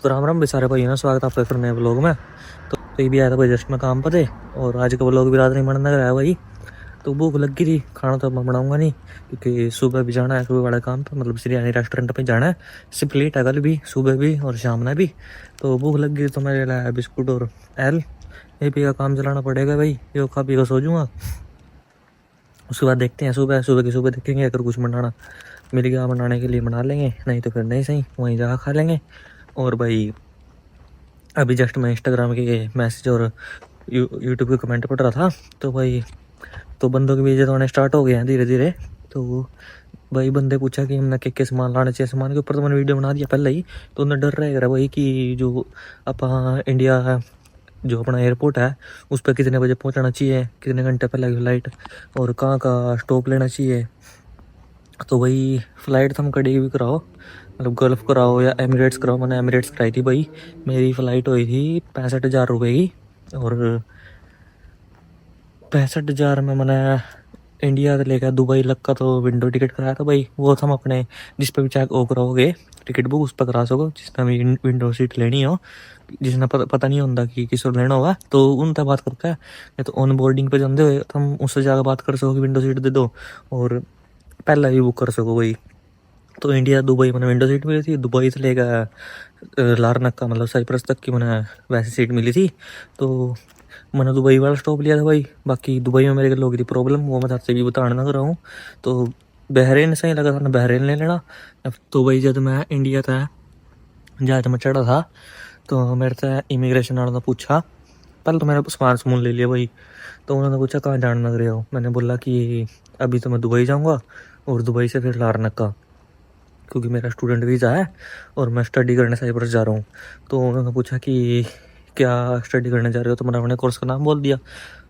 तो राम राम भी सारे भाई ना, स्वागत आपका करने व्लॉग में। तो ये भी आया था भाई जस्ट मैं काम पर थे, और आज का व्लॉग भी रात नहीं बनना रहा है भाई। तो भूख लग गई थी, खाना तो मैं बनाऊंगा नहीं क्योंकि सुबह भी जाना है, सुबह वाला काम पे मतलब बिरयानी रेस्टोरेंट पे जाना है। सिर्फ लेट है, कल भी सुबह भी और शाम में भी। तो भूख लग गई तो मैं लाया बिस्कुट और एल ये पी का काम चलाना पड़ेगा भाई। ये खा पी का सो जाऊँगा, उसके बाद देखते हैं सुबह सुबह की सुबह देखेंगे। अगर कुछ बनाना मिल गया बनाने के लिए बना लेंगे, नहीं तो फिर नहीं सही वहीं जा खा लेंगे। और भाई अभी जस्ट मैं इंस्टाग्राम के मैसेज और यूट्यूब के कमेंट पढ़ रहा था, तो भाई तो बंदों के बीच तो आने स्टार्ट हो गए हैं धीरे धीरे। तो भाई बंदे पूछा कि हमने के सामान लाने चाहिए, सामान के ऊपर तो मैंने वीडियो बना दिया पहले ही। तो उन्हें डर रहेगा भाई कि जो अपना इंडिया है, जो अपना एयरपोर्ट है उस पर कितने बजे पहुंचना चाहिए, कितने घंटे पहले की फ़्लाइट, और कहाँ का स्टॉप लेना चाहिए। तो भाई फ़्लाइट तो हम कभी भी कराओ, मतलब गल्फ़ कराओ या एमिरेट्स कराओ। मैंने एमिरेट्स कराई थी भाई, मेरी फ़्लाइट हुई थी 65,000 रुपये की। और 65,000 में मैंने इंडिया से लेकर दुबई लग का तो विंडो टिकट कराया था भाई। वो तो हम अपने जिस पर भी चेक वो कराओगे टिकट बुक उस पर करा सको, जिसने भी विंडो सीट लेनी हो, जिसने पता नहीं होता कि किस और लेना होगा तो उनसे बात करता है। नहीं तो ऑन बोर्डिंग पे जाते हुए तो हम उससे जाकर बात कर सको कि विंडो सीट दे दो, और पहला भी बुक कर सको भाई। तो इंडिया दुबई मैंने विंडो सीट मिली थी, दुबई से लेकर लारनक का मतलब साइप्रस तक की मैंने वैसी सीट मिली थी। तो मैंने दुबई वाला स्टॉप लिया था भाई। बाकी दुबई में मेरे लोग की प्रॉब्लम वो मैं आपसे भी बताना ना रहा हूँ। तो बहरीन सही लगा था ना, बहरीन ले लेना। तो भाई जब मैं इंडिया था जहाज में चढ़ा था तो मेरे से इमिग्रेशन वालों ने पूछा, पहले तो मैंने सामान समून ले लिया भाई। तो उन्होंने पूछा कहाँ जाने लग रहे हो, मैंने बोला कि अभी तो मैं दुबई जाऊँगा और दुबई से फिर लारनक का, क्योंकि मेरा स्टूडेंट वीज़ा है और मैं स्टडी करने साइप्रस जा रहा हूँ। तो उन्होंने पूछा कि क्या स्टडी करने जा रहे हो, तो मैंने अपने कोर्स का नाम बोल दिया,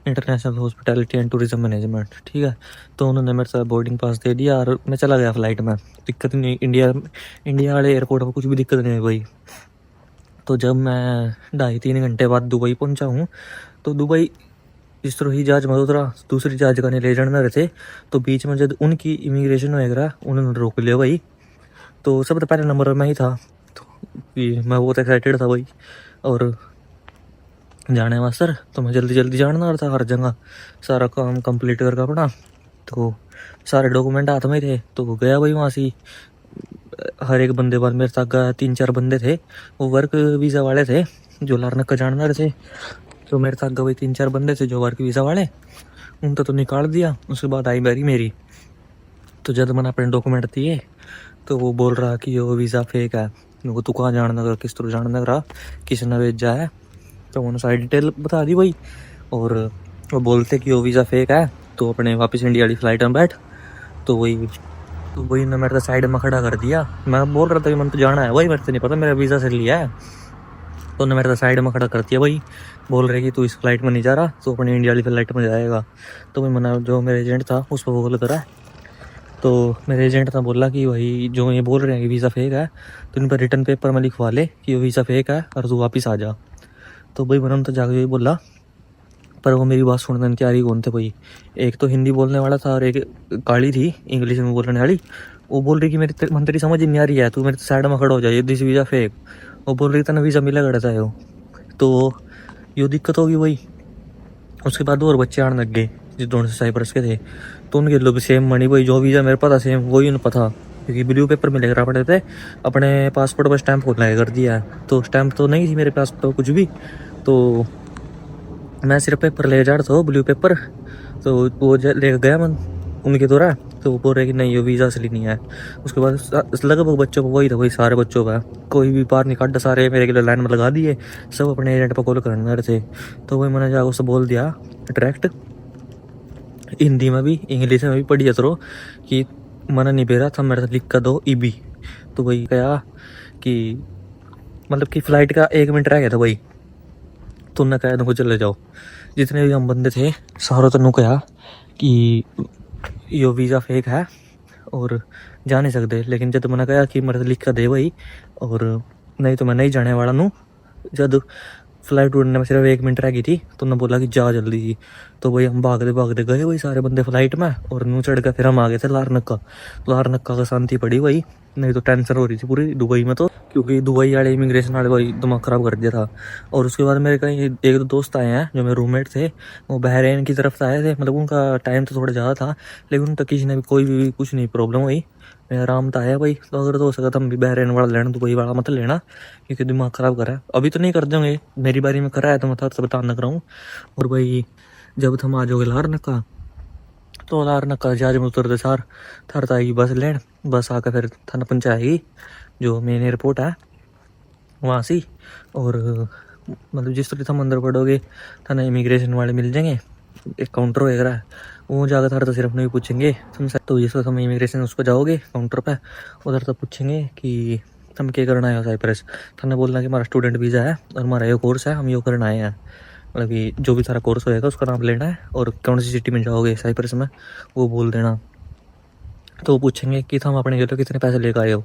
international hospitality and tourism management. ठीक है, तो उन्होंने मेरे साथ बोर्डिंग पास दे दिया और मैं चला गया फ़्लाइट में। दिक्कत नहीं, इंडिया वाले एयरपोर्ट पर कुछ भी दिक्कत नहीं हुई भाई। तो जब मैं 2.5-3 घंटे बाद दुबई पहुंचा हूँ, तो दुबई जिस तरह ही जहाज में उतरा, दूसरी जहाज का नहीं ले जाने रहे थे, तो बीच में जब उनकी इमिग्रेशन वगैरह उन्होंने रोक लिया भाई। तो सबसे पहले नंबर में ही था, तो मैं बहुत एक्साइटेड था भाई और जाने मास्टर। तो मैं जल्दी जल्दी जाना रहा था हर जगह, सारा काम कंप्लीट करके अपना। तो सारे डॉक्यूमेंट हाथ में थे, तो गया भाई वहाँ से। हर एक बंदे बाद मेरे साथ 3-4 बंदे थे, वो वर्क वीज़ा वाले थे जो लारनक का जानना रहे थे। तो मेरे साथ भाई 3-4 बंदे थे जो वर्क वीज़ा वाले, उन तो निकाल दिया। उसके बाद आई बारी मेरी। तो जब मैंने अपने डॉक्यूमेंट दिए तो वो बोल रहा कि वो वीज़ा फेक है। मेरे को तू कहाँ जानना लगा, किस तरह जानना लग रहा, किसने भेजा है। तो उन्होंने सारी डिटेल बता दी भाई, और वो बोलते कि वो वीज़ा फेक है तो अपने वापस इंडिया वाली फ़्लाइट में बैठ। तो वही ने मेरे साइड में खड़ा कर दिया। मैं बोल रहा था कि मैंने तो जाना है भाई, मेरे से नहीं पता, मेरा वीज़ा से लिया है। तो उन्होंने मेरे साइड में खड़ा कर दिया भाई, बोल रहे कि तू इस फ्लाइट में नहीं जा रहा, तो अपनी इंडिया वाली फ्लाइट में जाएगा। तो भाई मैंने जो मेरा एजेंट था उस पर कॉल करा। तो मेरे एजेंट ने बोला कि भाई जो ये बोल रहे हैं कि वीज़ा फेक है, तो इन पर रिटर्न पेपर में लिखवा ले कि वो वीज़ा फेक है और तू वापस आ जा। तो भाई मैंने तो जाके यही बोला, पर वो मेरी बात सुनने की तैयारी कौन थे भाई। एक तो हिंदी बोलने वाला था और एक काली थी इंग्लिश में बोलने वाली। वो बोल रही कि मन तेरी समझ ही नहीं आ रही है, तू मेरे साइड में खड़ा हो जाए, दिस वीज़ा फेक। वो बोल रही था ना वीज़ा मिला करता है वो। तो ये दिक्कत होगी भाई। उसके बाद और बच्चे आने लग गए जो दोनों से साइप्रस के थे, तो उनके लोग सेम मनी भाई, जो वीज़ा मेरे पास था सेम वही उन्हें पता, क्योंकि ब्लू पेपर में लेकर पड़े थे। अपने पासपोर्ट पर स्टैंप होने लगा कर दिया है, तो स्टैंप तो नहीं थी मेरे पास तो कुछ भी। तो मैं सिर्फ पेपर ले जा रहा था, ब्लू पेपर। तो वो ले गया मैं उनके द्वारा, तो वो बोल रहे कि नहीं ये वीज़ा असली नहीं है। उसके बाद लगभग बच्चों को वही था भाई, सारे बच्चों का कोई भी बाहर नहीं काटा, सारे मेरे के लिए लाइन में लगा दिए, सब अपने एजेंट पर कॉल करने रहे थे। तो वही मैंने जाकर उससे बोल दिया डायरेक्ट, हिंदी में भी इंग्लिश में भी पढ़ी जतरो कि मैंने नहीं भेजा था, मेरे से लिख कर दो ईबी। तो वही कहा कि मतलब कि फ़्लाइट का 1 मिनट रह गया था भाई, तो उन्होंने कहा तुमको चले जाओ। जितने भी हम बंदे थे सारों तो कहा कि यो वीज़ा फेक है और जा नहीं सकते। लेकिन जब मैंने कहा कि मेरे से लिख कर दे भाई, और नहीं तो मैं नहीं जाने वाला हूँ। जब फ्लाइट उड़ने में सिर्फ 1 मिनट रह गई थी तो उन्होंने बोला कि जा जल्दी जी। तो भाई हम भागते भागते गए भाई सारे बंदे फ्लाइट में, और नू चढ़ कर फिर हम आ गए थे लारनक का। लारनक का शांति पड़ी भाई, नहीं तो टेंशन हो रही थी पूरी दुबई में। तो क्योंकि दुबई वाले इमिग्रेशन वाले भाई दिमाग ख़राब कर दिया था। और उसके बाद मेरे कहीं एक दो दोस्त आए हैं जो मेरे रूममेट थे, वो बहरीन की तरफ से आए थे, मतलब उनका टाइम तो थोड़ा ज़्यादा था, लेकिन उन तक किसी ने भी कोई भी कुछ नहीं प्रॉब्लम हुई, मैं आराम तो आया भाई। तो अगर तो हो सका तो हम भी बहरीन वाला लेना, दुबई वाला मत लेना, क्योंकि दिमाग ख़राब करा है। अभी तो नहीं कर देंगे, मेरी बारी में करा है तो मैं तो बता न कराऊँ। और भाई जब तुम आ जाओगे लार नक्का, तो लार नक्का जहाज में उतरते सार थार तो आएगी बस लेन, बस आकर फिर थाना पहुँचाएगी जो मेन एयरपोर्ट है वहाँ से। और मतलब जिस तरह तुम अंदर पढ़ोगे थाना इमिग्रेशन वाले मिल जाएंगे, एक काउंटर वगैरह है, वो जाकर थारा तो सिर्फ नहीं पूछेंगे तुम। तो जिस तुम इमिग्रेशन उस पर जाओगे काउंटर पे, उधर तो पूछेंगे कि तुम क्या करना है साइप्रस। थाने बोलना कि हमारा स्टूडेंट वीज़ा है और हमारा ये कोर्स है, हम ये करना आए हैं, मतलब कि जो भी सारा कोर्स होएगा उसका नाम लेना है और कौन सी सिटी में जाओगे साइप्रस में वो बोल देना। तो वो पूछेंगे कि तुम अपने लिए तो कितने पैसे लेकर आए हो,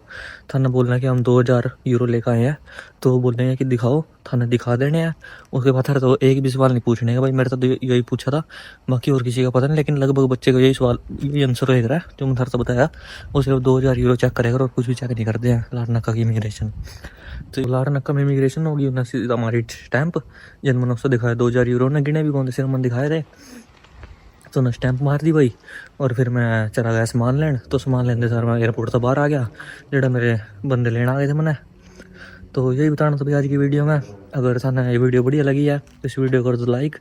थाने बोलना कि हम 2000 यूरो लेकर आए हैं। तो वो बोलेंगे कि दिखाओ, थाने दिखा देने हैं। उसके बाद थारे तो एक भी सवाल नहीं पूछने का भाई, मेरे तो यही पूछा था, बाकी और किसी का पता नहीं, लेकिन लगभग बच्चे को यही सवाल यही आंसर रहेगा जो मैंने थारे से बताया। वो सिर्फ 2000 यूरो चेक करेगा और कुछ भी चेक नहीं करते हैं लारनाका की इमिग्रेशन। तो लारनाका में इमिग्रेशन होगी उन्हें सीधा हमारी स्टैंप जन मैंने उससे दिखाया 2000 यूरो ने गिने भी कौन सिर्फ मन दिखाए थे। तो उन्हें स्टैंप मार दी भाई, और फिर मैं चला गया सामान लेन। तो सामान लेने सर मैं एयरपोर्ट से बाहर आ गया, जेड़ा मेरे बंदे लेने आ गए थे मैंने। तो यही बताना था भाई आज की वीडियो में। अगर थाने ये वीडियो बढ़िया लगी है तो इस वीडियो कर दो लाइक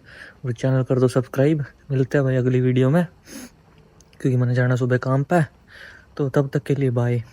और चैनल कर दो सब्सक्राइब। मिलते हैं भाई अगली वीडियो में, क्योंकि मैंने जाना सुबह काम पे। तो तब तक के लिए बाय।